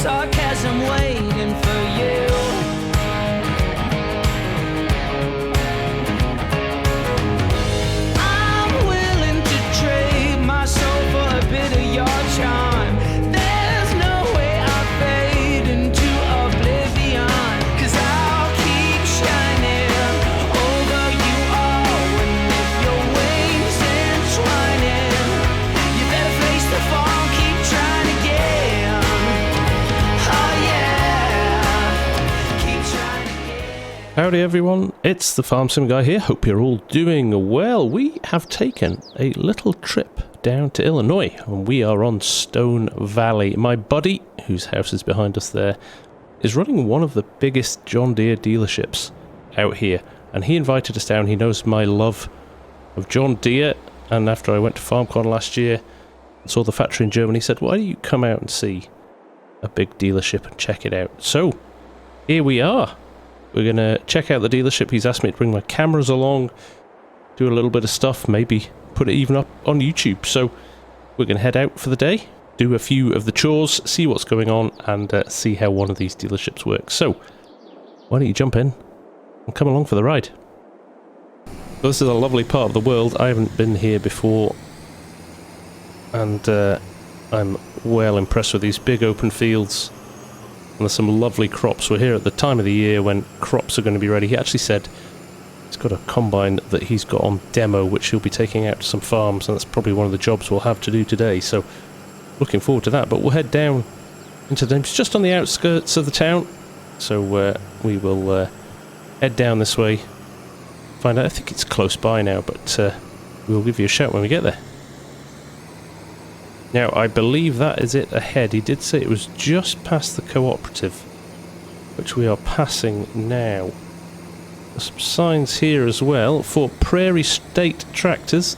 sarcasm waiting for you. I'm willing to trade my soul for a bit of your charm. There's no way I fade into oblivion, 'cause I'll keep shining over you all. And if your wings entwining, you better face the fall, keep trying again. Oh yeah, keep trying again. Howdy everyone, it's the Farmsim guy here. Hope you're all doing well. We have taken a little trip down to Illinois and we are on Stone Valley. My buddy, whose house is behind us there, is running one of the biggest John Deere dealerships out here, and he invited us down. He knows my love of John Deere, and after I went to FarmCon last year and saw the factory in Germany, he said, why don't you come out and see a big dealership and check it out? So here we are. We're going to check out the dealership. He's asked me to bring my cameras along, do a little bit of stuff, maybe put it even up on YouTube. So we're going to head out for the day, do a few of the chores, see what's going on, and see how one of these dealerships works. So why don't you jump in and come along for the ride? Well, this is a lovely part of the world. I haven't been here before, and I'm well impressed with these big open fields. And there's some lovely crops. We're here at the time of the year when crops are going to be ready. He actually said he's got a combine that he's got on demo, which he'll be taking out to some farms, and that's probably one of the jobs we'll have to do today. So looking forward to that. But we'll head down into the... It's just on the outskirts of the town. So we will head down this way. Find out. I think it's close by now, but we'll give you a shout when we get there. Now, I believe that is it ahead. He did say it was just past the cooperative, which we are passing now. There's some signs here as well for Prairie State Tractors.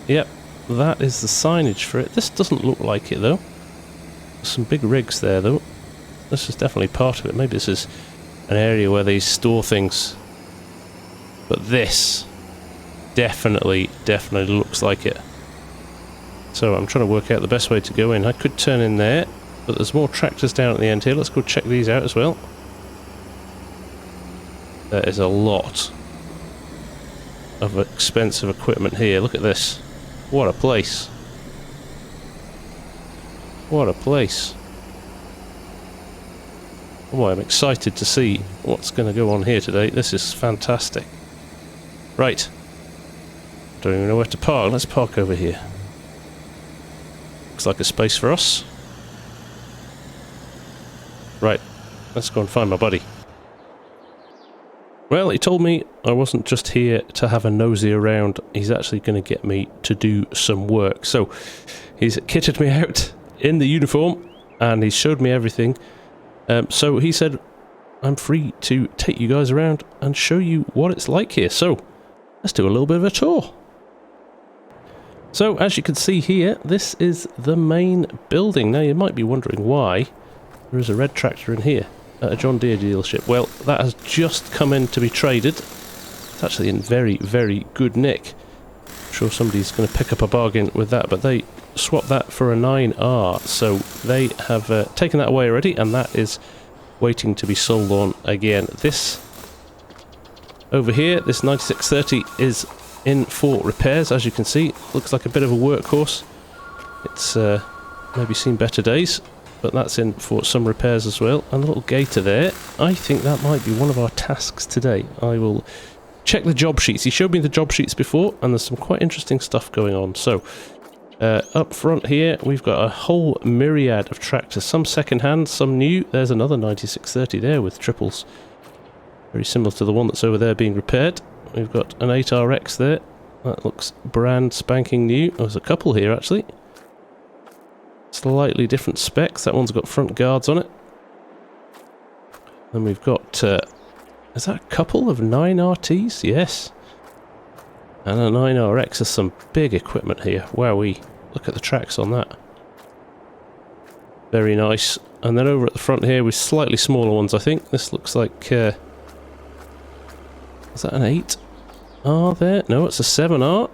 Yep, that is the signage for it. This doesn't look like it, though. There's some big rigs there, though. This is definitely part of it. Maybe this is an area where they store things. But this definitely looks like it. So I'm trying to work out the best way to go in. I could turn in there, but there's more tractors down at the end here. Let's go check these out as well. There is a lot of expensive equipment here. Look at this. What a place. What a place. Oh boy, I'm excited to see what's going to go on here today. This is fantastic. Right. Don't even know where to park. Let's park over here. Looks like a space for us. Right, let's go and find my buddy. Well, he told me I wasn't just here to have a nosy around. He's actually going to get me to do some work. So he's kitted me out in the uniform and he showed me everything. So he said I'm free to take you guys around and show you what it's like here. So let's do a little bit of a tour. So, as you can see here, this is the main building. Now, you might be wondering why there is a red tractor in here at a John Deere dealership. Well, that has just come in to be traded. It's actually in very good nick. I'm sure somebody's going to pick up a bargain with that, but they swapped that for a 9R. So, they have taken that away already, and that is waiting to be sold on again. This over here, this 9630 is in for repairs. As you can see, looks like a bit of a workhorse. It's maybe seen better days, but that's in for some repairs as well. And a little gator there. I think that might be one of our tasks today. I will check the job sheets. He showed me the job sheets before, and there's some quite interesting stuff going on. So up front here we've got a whole myriad of tractors, some second hand, some new. There's another 9630 there with triples, very similar to the one that's over there being repaired. We've got an 8RX there. That looks brand spanking new. Oh, there's a couple here actually. Slightly different specs. That one's got front guards on it. Then we've got... is that a couple of 9RTs? Yes. And a 9RX. There's some big equipment here. Wowee. Look at the tracks on that. Very nice. And then over at the front here with slightly smaller ones, I think. This looks like... is that an 8R there? No, it's a 7R.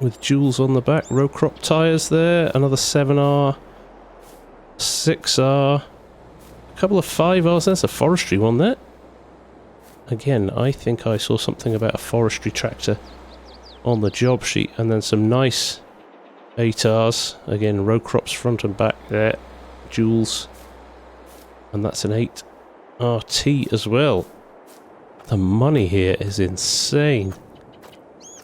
With jewels on the back. Row crop tyres there. Another 7R. 6R, a couple of 5Rs. There's a forestry one there. Again, I think I saw something about a forestry tractor on the job sheet, and then some nice 8Rs. Again, row crops front and back there, jewels, and that's an 8RT as well. The money here is insane.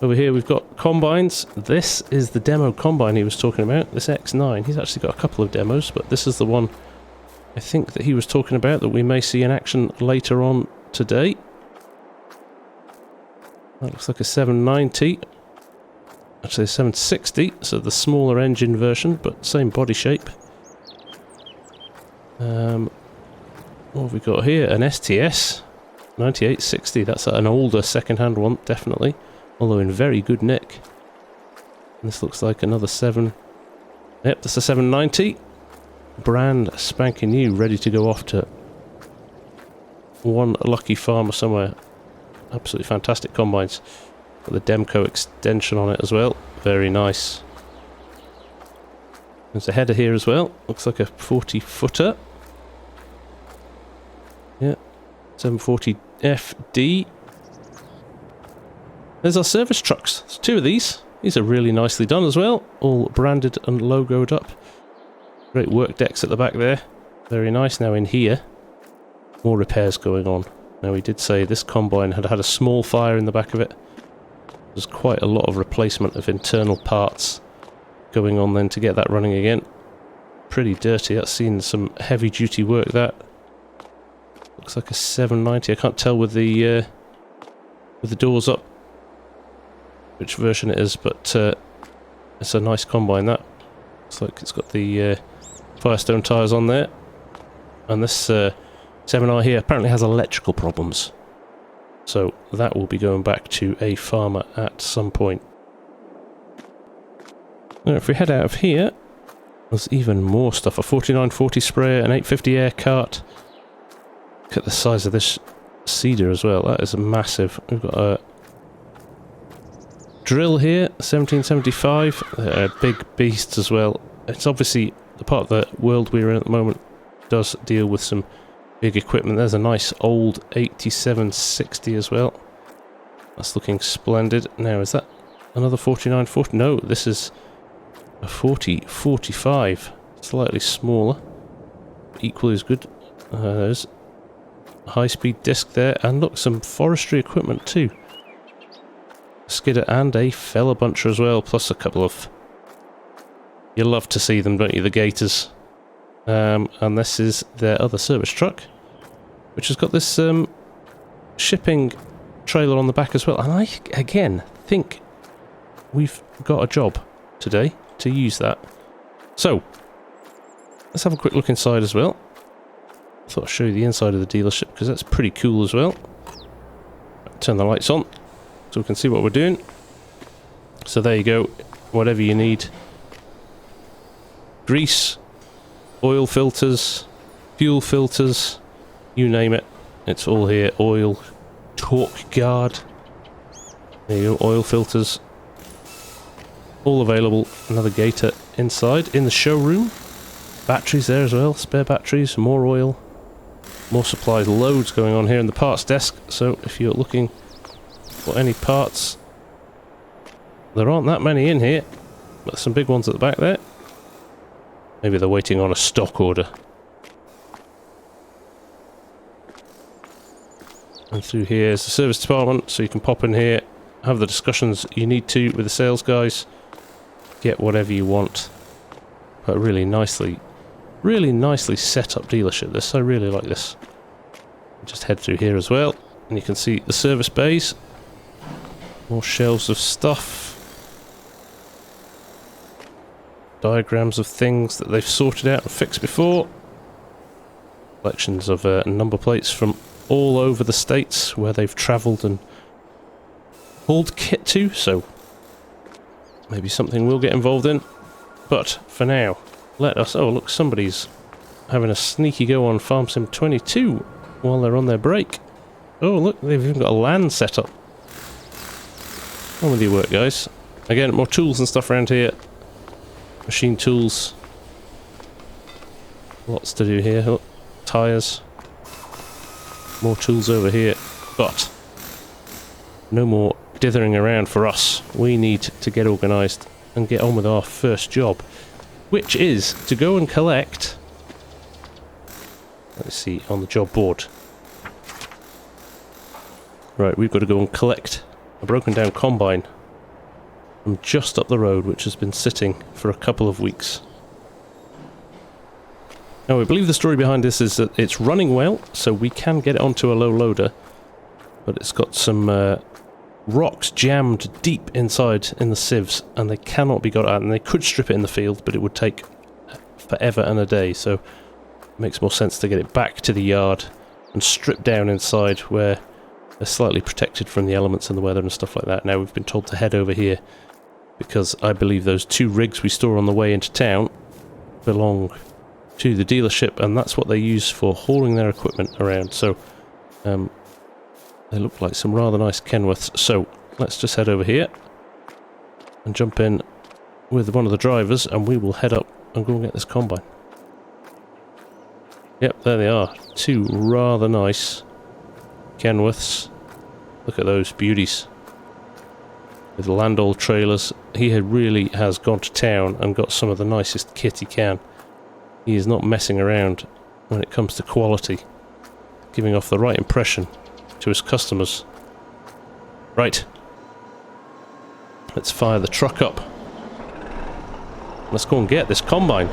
Over here we've got combines. This is the demo combine he was talking about, this X9. He's actually got a couple of demos, but this is the one I think that he was talking about that we may see in action later on today. That looks like a 790. Actually a 760, so the smaller engine version, but same body shape. What have we got here? An STS 9860. That's an older second-hand one, definitely. Although in very good nick. And this looks like another 7... Yep, that's a 790. Brand spanking new, ready to go off to one lucky farmer somewhere. Absolutely fantastic combines. Got the Demco extension on it as well. Very nice. There's a header here as well. Looks like a 40-footer. Yeah, 740 FD. There's our service trucks. There's two of these. These are really nicely done as well. All branded and logoed up. Great work decks at the back there. Very nice. Now in here, more repairs going on. Now we did say this combine had had a small fire in the back of it. There's quite a lot of replacement of internal parts going on then to get that running again. Pretty dirty. That's seen some heavy duty work, that. Looks like a 790. I can't tell with the doors up which version it is, but it's a nice combine, that. Looks like it's got the Firestone tyres on there. And this 7R here apparently has electrical problems. So that will be going back to a farmer at some point. Now if we head out of here, there's even more stuff. A 4940 sprayer, an 850 air cart. Look at the size of this seeder as well. That is massive. We've got a drill here, 1775. Big beasts as well. It's obviously the part of the world we're in at the moment does deal with some big equipment. There's a nice old 8760 as well. That's looking splendid. Now, is that another 4940? No, this is a 4045. Slightly smaller. Equally as good. There's a high-speed disc there. And look, some forestry equipment too. A skidder and a feller buncher as well. Plus a couple of... You love to see them, don't you? The gators. And this is their other service truck, which has got this shipping trailer on the back as well. And I, again, think we've got a job today to use that. So, let's have a quick look inside as well. I thought I'd show you the inside of the dealership, because that's pretty cool as well. Turn the lights on, so we can see what we're doing. So there you go, whatever you need. Grease, oil filters, fuel filters, you name it, it's all here. Oil, torque guard, there you go, oil filters, all available. Another gator inside in the showroom. Batteries there as well, spare batteries, more oil, more supplies, loads going on here in the parts desk. So if you're looking for any parts, there aren't that many in here, but some big ones at the back there. Maybe they're waiting on a stock order. And through here is the service department, so you can pop in here, have the discussions you need to with the sales guys, get whatever you want. But really nicely set up dealership this. I really like this. Just head through here as well, and you can see the service bays. More shelves of stuff. Diagrams of things that they've sorted out and fixed before. Collections of number plates from all over the states where they've travelled and hauled kit to, so maybe something we'll get involved in. But for now, let us... Oh, look, somebody's having a sneaky go on Farmsim 22 while they're on their break. Oh, look, they've even got a LAN set up. On with your work, guys. Again, more tools and stuff around here. Machine tools. Lots to do here. Oh, tyres. More tools over here. But no more dithering around for us. We need to get organised and get on with our first job, which is to go and collect... Let's see, on the job board. Right, we've got to go and collect a broken down combine from just up the road, which has been sitting for a couple of weeks. Now, I believe the story behind this is that it's running well, so we can get it onto a low loader, but it's got some rocks jammed deep inside in the sieves, and they cannot be got out, and they could strip it in the field, but it would take forever and a day, so it makes more sense to get it back to the yard and strip down inside where they're slightly protected from the elements and the weather and stuff like that. Now we've been told to head over here because I believe those 2 rigs we store on the way into town belong to the dealership, and that's what they use for hauling their equipment around. So they look like some rather nice Kenworths. So let's just head over here and jump in with one of the drivers, and we will head up and go and get this combine. Yep, there they are. 2 rather nice Kenworths. Look at those beauties. With Landau trailers. He really has gone to town and got some of the nicest kit he can. He is not messing around when it comes to quality. Giving off the right impression to his customers. Right. Let's fire the truck up. Let's go and get this combine.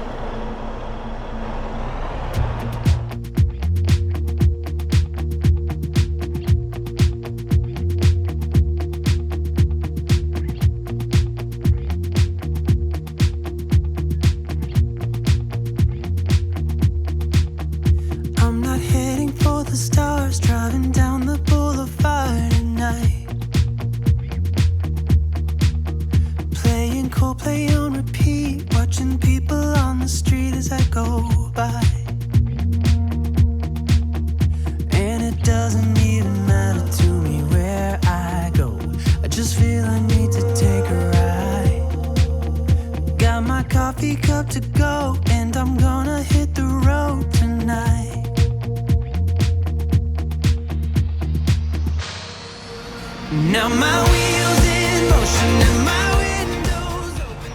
Now my wheels in motion and my windows open.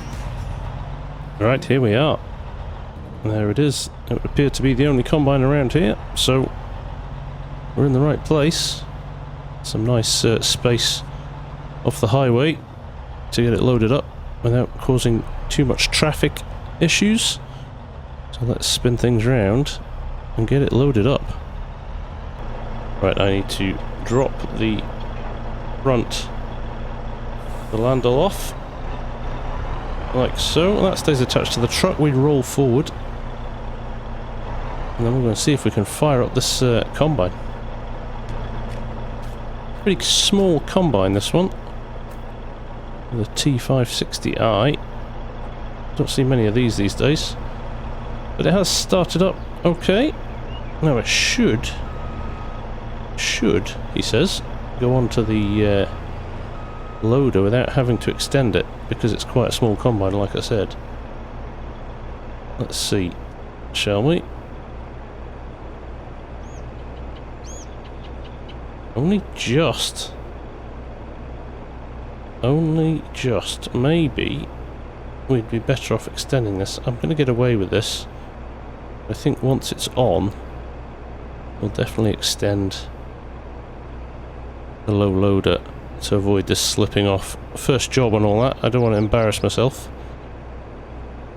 Right, here we are. There it is. It would appear to be the only combine around here, so we're in the right place. Some nice space off the highway to get it loaded up without causing too much traffic issues. So let's spin things around and get it loaded up. Right, I need to drop the front, the Landau off, like so. That stays attached to the truck. We roll forward, and then we're going to see if we can fire up this combine. Pretty small combine, this one. The T560i. Don't see many of these days, but it has started up okay. Now it should, he says, go onto the loader without having to extend it, because it's quite a small combine, like I said. Let's see, shall we? Only just. Maybe we'd be better off extending this. I'm going to get away with this. I think once it's on, we'll definitely extend the low loader to avoid this slipping off. First job and all that, I don't want to embarrass myself.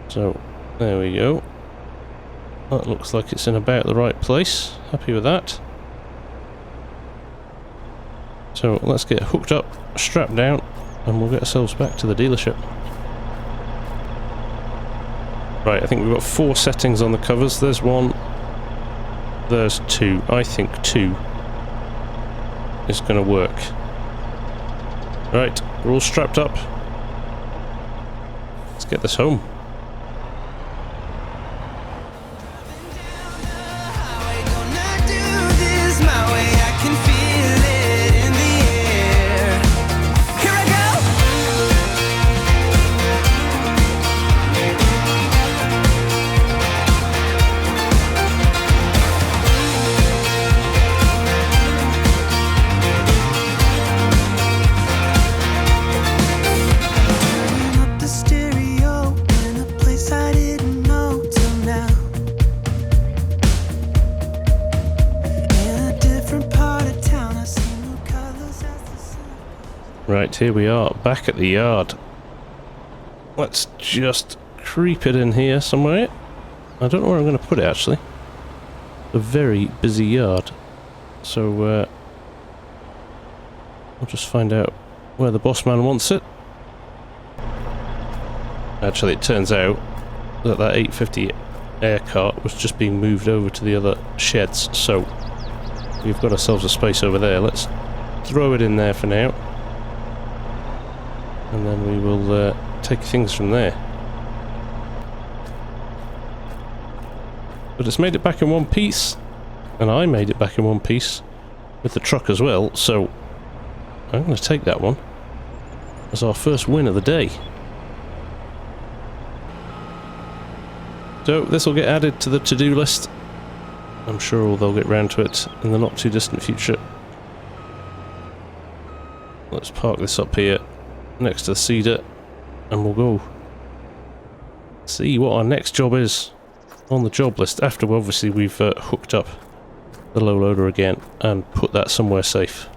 So, there we go. That looks like it's in about the right place. Happy with that. So, let's get hooked up, strapped down, and we'll get ourselves back to the dealership. Right, I think we've got 4 settings on the covers. There's 1, there's 2. I think 2 is going to work. Right, we're all strapped up. Let's get this home. Right, here we are, back at the yard. Let's just creep it in here somewhere. I don't know where I'm going to put it, actually. A very busy yard. So, I'll just find out where the boss man wants it. Actually, it turns out that 850 air cart was just being moved over to the other sheds, so we've got ourselves a space over there. Let's throw it in there for now, and then we will take things from there. But it's made it back in one piece, and I made it back in one piece with the truck as well, so I'm going to take that one as our first win of the day. So this will get added to the to-do list. I'm sure they'll get round to it in the not too distant future. Let's park this up here next to the cedar and we'll go see what our next job is on the job list after obviously we've hooked up the low loader again and put that somewhere safe.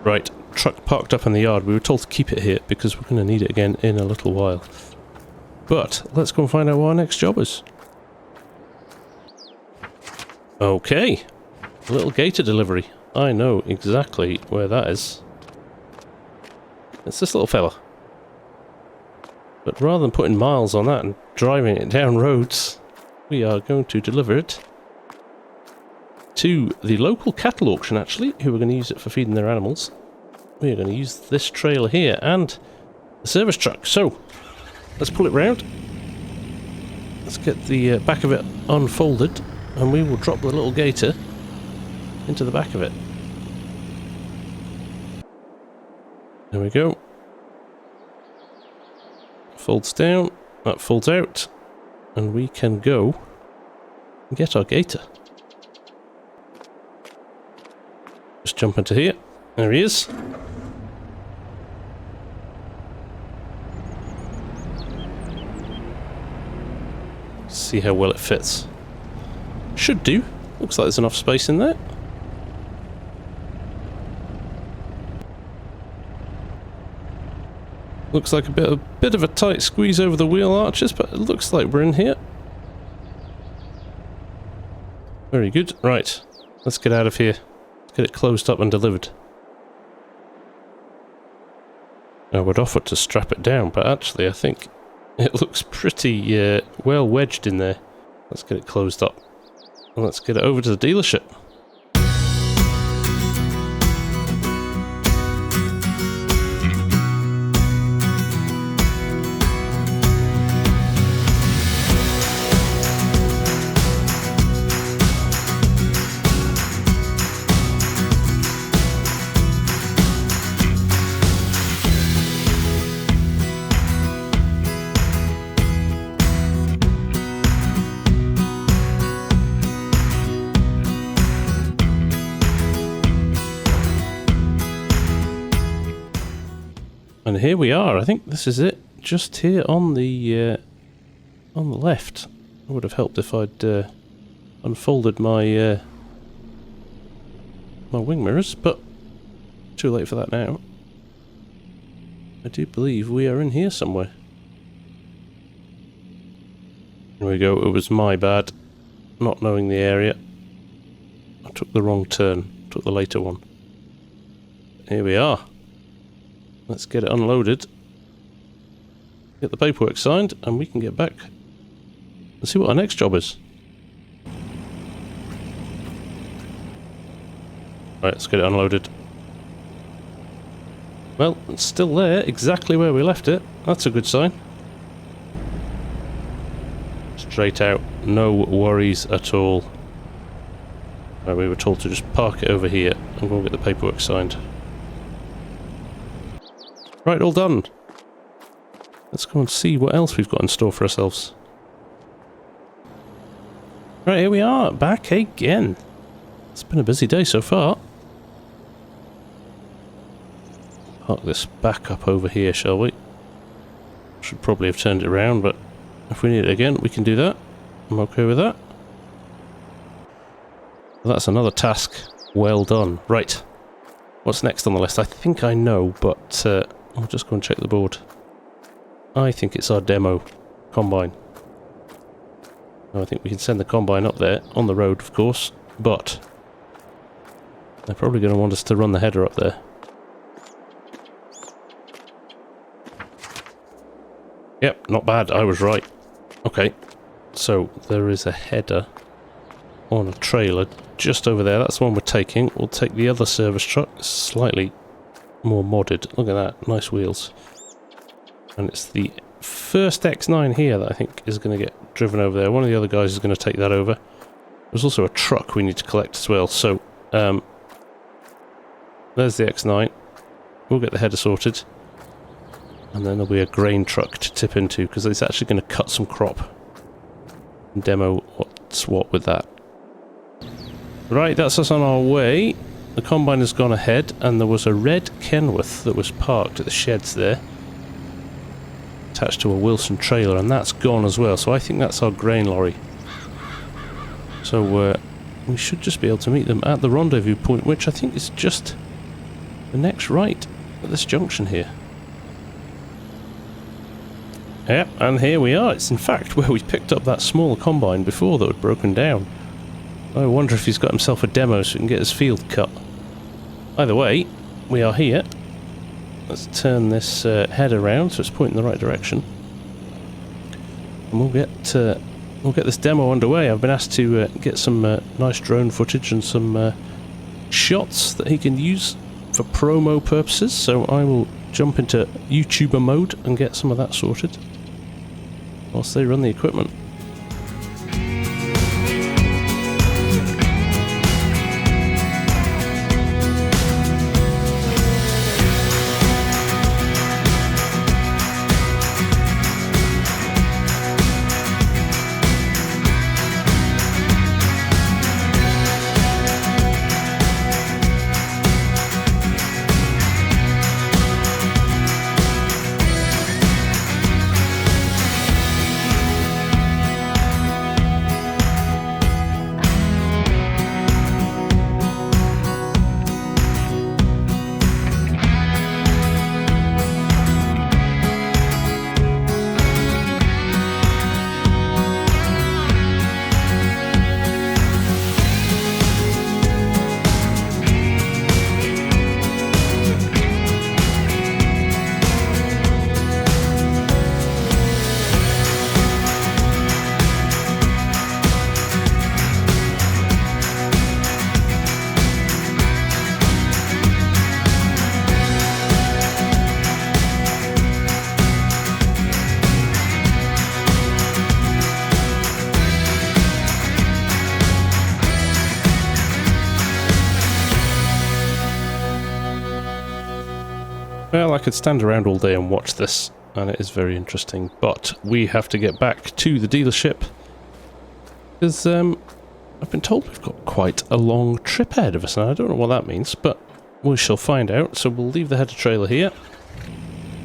Right. Truck parked up in the yard. We were told to keep it here because we're going to need it again in a little while. But let's go and find out what our next job is. Okay, a little gator delivery. I know exactly where that is. It's this little fella. But rather than putting miles on that and driving it down roads, we are going to deliver it to the local cattle auction, actually, who are going to use it for feeding their animals. We are going to use this trailer here and the service truck. So, let's pull it round. Let's get the back of it unfolded and we will drop the little gator into the back of it. There we go. Folds down, that folds out, and we can go and get our gator. Just jump into here. There he is. See how well it fits. Should do. Looks like there's enough space in there. Looks like a bit of a tight squeeze over the wheel arches, but it looks like we're in here. Very good. Right. Let's get out of here. Let's get it closed up and delivered. I would offer to strap it down, but actually I think it looks pretty well wedged in there. Let's get it closed up. And let's get it over to the dealership. And here we are. I think this is it. Just here on the left. It would have helped if I'd unfolded my my wing mirrors, but too late for that now. I do believe we are in here somewhere. Here we go. It was my bad, not knowing the area. I took the wrong turn. Took the later one. Here we are. Let's get it unloaded, get the paperwork signed, and we can get back and see what our next job is. Right, let's get it unloaded. Well, it's still there, exactly where we left it. That's a good sign. Straight out, no worries at all. Right, we were told to just park it over here and go and get the paperwork signed. Right, all done. Let's go and see what else we've got in store for ourselves. Right, here we are, back again. It's been a busy day so far. Park this back up over here, shall we? Should probably have turned it around, but if we need it again, we can do that. I'm okay with that. Well, that's another task Well done. Right. What's next on the list? I think I know, but I'll just go and check the board. I think it's our demo combine. I think we can send the combine up there, on the road of course, but they're probably going to want us to run the header up there. Yep, not bad, I was right. Okay, so there is a header on a trailer just over there. That's the one we're taking. We'll take the other service truck, slightly more modded. Look at that, nice wheels. And it's the first X9 here that I think is going to get driven over there. One of the other guys is going to take that over. There's also a truck we need to collect as well. So, there's the X9. We'll get the header sorted. And then there'll be a grain truck to tip into, because it's actually going to cut some crop. And demo what's what with that. Right, that's us on our way. The combine has gone ahead, and there was a red Kenworth that was parked at the sheds there, attached to a Wilson trailer, and that's gone as well. So I think that's our grain lorry. So we should just be able to meet them at the rendezvous point, which I think is just the next right at this junction here. Yep, and here we are. It's in fact where we picked up that smaller combine before that had broken down. I wonder if he's got himself a demo so we can get his field cut. Either way, we are here. Let's turn this head around so it's pointing in the right direction. And we'll get this demo underway. I've been asked to get some nice drone footage and some shots that he can use for promo purposes, so I will jump into YouTuber mode and get some of that sorted whilst they run the equipment. Well, I could stand around all day and watch this, and it is very interesting, but we have to get back to the dealership, because I've been told we've got quite a long trip ahead of us, and I don't know what that means, but we shall find out. So we'll leave the header trailer here.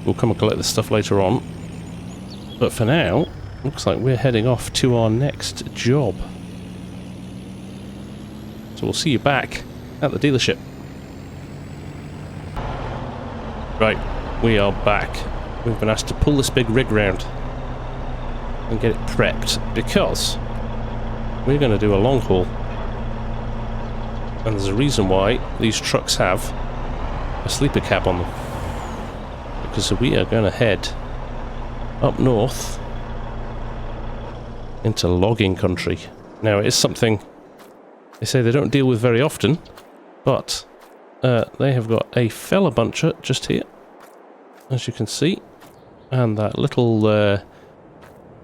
We'll come and collect this stuff later on, but for now, looks like we're heading off to our next job. So we'll see you back at the dealership. Right, we are back. We've been asked to pull this big rig round and get it prepped because we're going to do a long haul. And there's a reason why these trucks have a sleeper cab on them. Because we are going to head up north into logging country. Now, it is something they say they don't deal with very often, but they have got a fella buncher just here, as you can see, and that little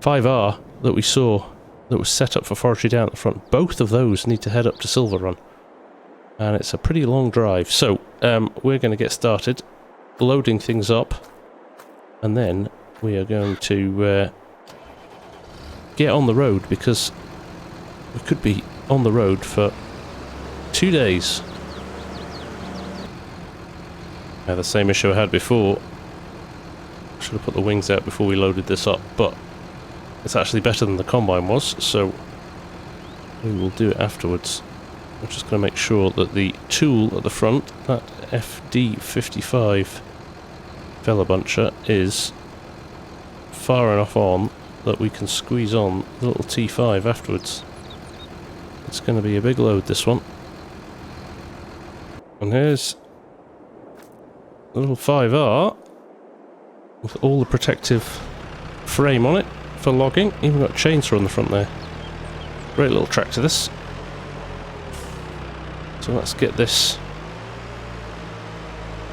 5R that we saw that was set up for forestry down at the front. Both of those need to head up to Silverrun, and it's a pretty long drive. So we're going to get started loading things up, and then we are going to get on the road, because we could be on the road for 2 days. Now, the same issue I had before. I should have put the wings out before we loaded this up, but it's actually better than the combine was, so we will do it afterwards. I'm just going to make sure that the tool at the front, that FD55 fella buncher, is far enough on that we can squeeze on the little T5 afterwards. It's going to be a big load, this one. And here's the little 5R with all the protective frame on it for logging. Even got a chainsaw on the front there. Great little tractor, this. So let's get this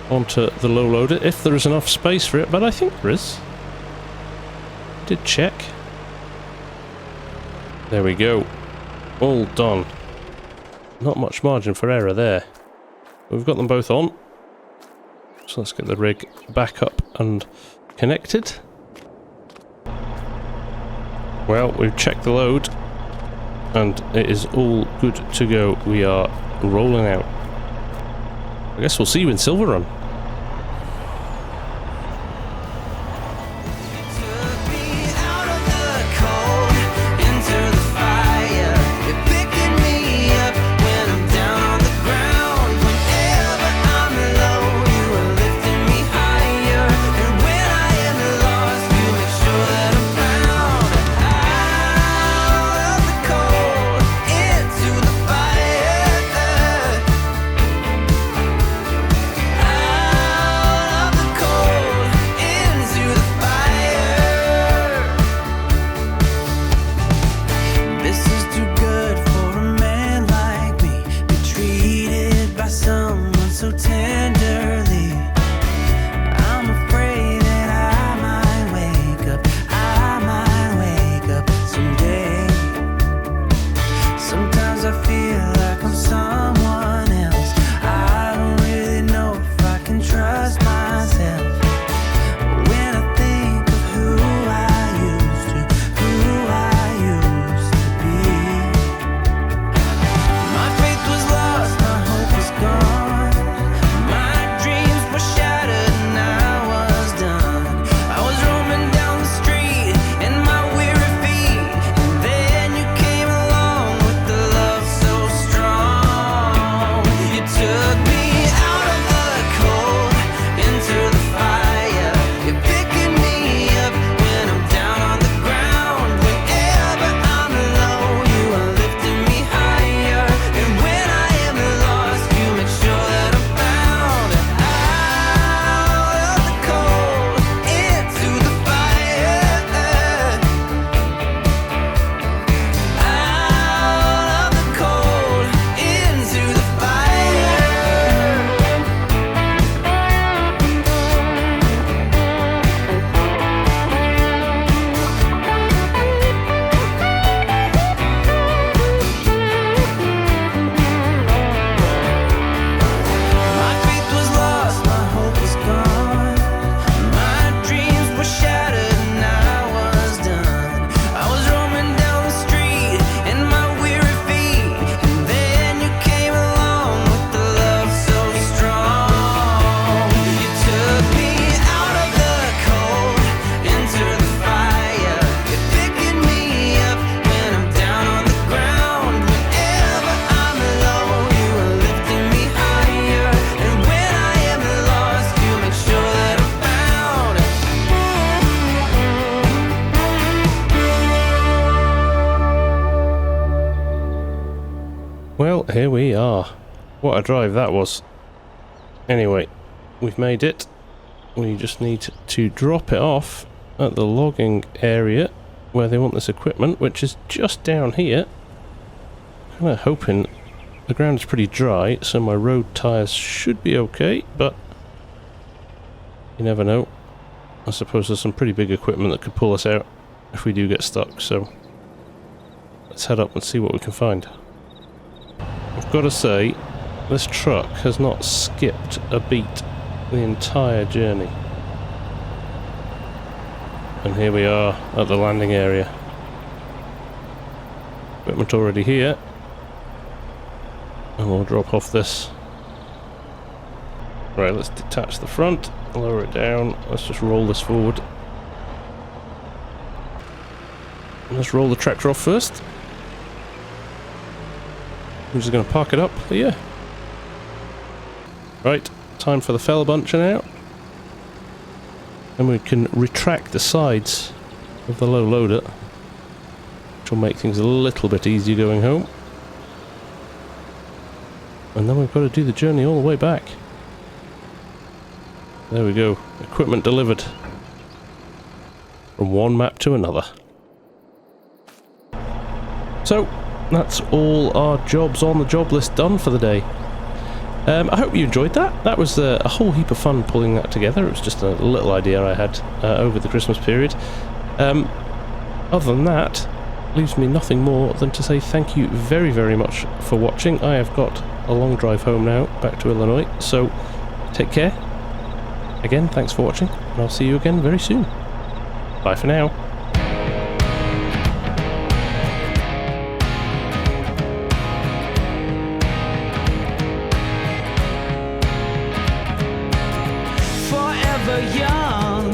onto the low loader if there is enough space for it, but I think there is. Did check. There we go. All done. Not much margin for error there. We've got them both on. So let's get the rig back up and connected. Well, we've checked the load and it is all good to go. We are rolling out. I guess we'll see you in Silverrun. Well, here we are. What a drive that was. Anyway, we've made it. We just need to drop it off at the logging area where they want this equipment, which is just down here. Kind of hoping the ground is pretty dry, so my road tyres should be okay, but you never know. I suppose there's some pretty big equipment that could pull us out if we do get stuck, so let's head up and see what we can find. I've got to say, this truck has not skipped a beat the entire journey. And here we are at the landing area. Equipment already here. And we'll drop off this. Right, let's detach the front, lower it down, let's just roll this forward. Let's roll the tractor off first. I'm just going to park it up here. Right, time for the fell buncher now. And we can retract the sides of the low loader, which will make things a little bit easier going home. And then we've got to do the journey all the way back. There we go. Equipment delivered. From one map to another. So, that's all our jobs on the job list done for the day. I hope you enjoyed that. That was a whole heap of fun pulling that together. It was just a little idea I had over the Christmas period. Other than that, leaves me nothing more than to say thank you very, very much for watching. I have got a long drive home now, back to Illinois, so take care. Again, thanks for watching, and I'll see you again very soon. Bye for now. Forever young,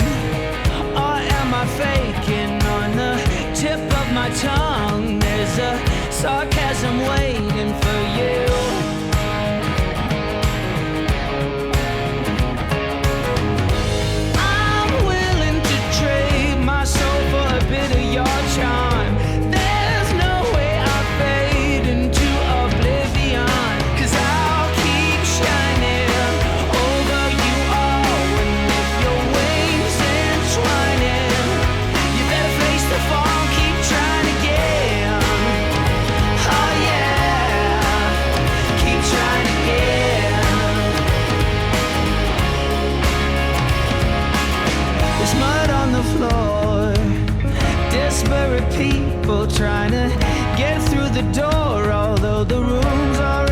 or am I faking? On the tip of my tongue, there's a sarcasm waiting for you. I'm willing to trade my soul for a bit of your charm. There's no way I fade into oblivion, 'cause I'll keep shining over you all. And if your wings entwining, you better face the fall, keep trying again. Oh yeah, keep trying again. There's mud on the floor, desperate people trying to get through the door, although the room's already